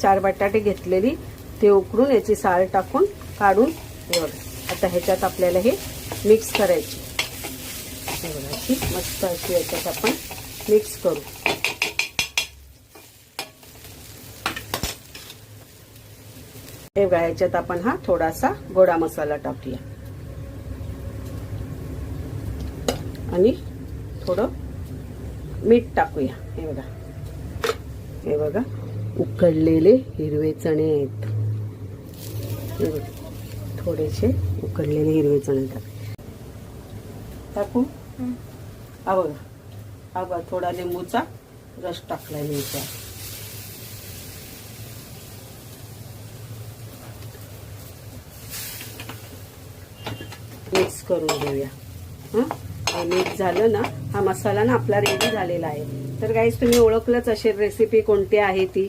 चार बटाटे घेतलेली ते उकडून याची साल टाकून काढून हे बघा. आता ह्याच्यात आपल्याला हे मिक्स करायची. हे बघा अशी मस्त अशी याच्यात आपण मिक्स करू. हे बघा ह्याच्यात आपण हा थोडासा गोडा मसाला टाकूया आणि थोडं मीठ टाकूया. हे बघा उकडलेले हिरवे चणे आहेत. थोडेसे उकडलेले हिरवे चणे टाकू. हा बघा थोडा लिंबूचा रस टाकलाय मी इथे. मिक्स करून घेऊया. मिक्स झालं ना, हा मसाला ना आपला रेडी झालेला आहे. तर गाईस तुम्ही ओळखलंच असेल रेसिपी कोणती आहे ती.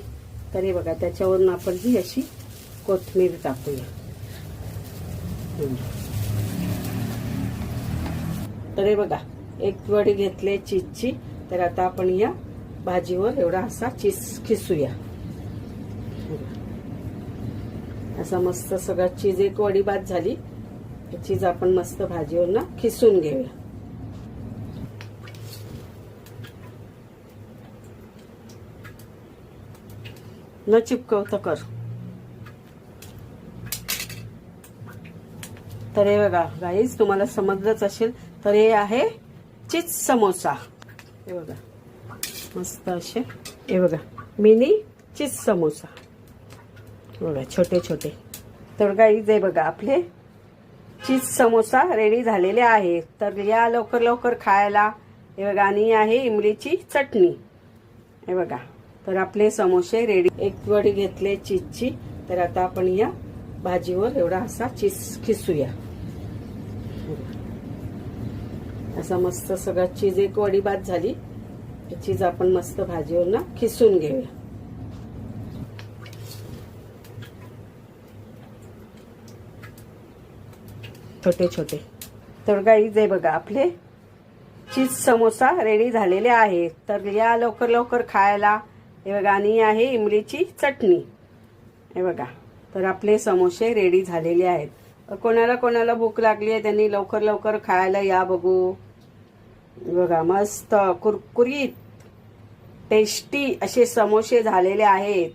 तर हे बघा त्याच्यावरून आपण ही अशी कोथिंबीर टाकूया. तर हे बघा एक वडी घेतले चीजची. तर आता आपण या भाजीवर एवढा असा चीज खिसूया. असा मस्त सगळा चीज एक वडी बाद झाली. चीज आपण मस्त भाजीवर ना खिसून घेऊया. न चिपकवता कर. तर हे बघा गाईस तुम्हाला समजलंच असेल. तर हे आहे चीज समोसा. हे बघा मस्त असे हे बघा मिनी चीज समोसा बघा छोटे छोटे. तर गाईस हे बघा आपले चीज समोसा रेडी झालेले आहे. तर या लवकर लवकर खायला. हे बघा आणि आहे इमलीची चटणी. हे बघा तर आपले समोसे रेडी. एक वडी घेतले चीजची. तर आता आपण या भाजीवर एवढा असा चीज खिसूया. असा मस्त सगळा चीज एक वडी बाद झाली. चीज आपण मस्त भाजीवर ना खिसून घेऊया. छोटे छोटे. तर गाईज हे बघा आपले चीज समोसा रेडी झालेले आहे. तर या लवकर लवकर खायला. हे बघा आणि आहे इमलीची चटणी. हे बघा तर आपले समोसे रेडी झालेले आहेत. कोणाला कोणाला भूक लागली आहे त्यांनी लवकर लवकर खायला या बघू. बघा मस्त कुरकुरीत टेस्टी असे समोसे झालेले आहेत.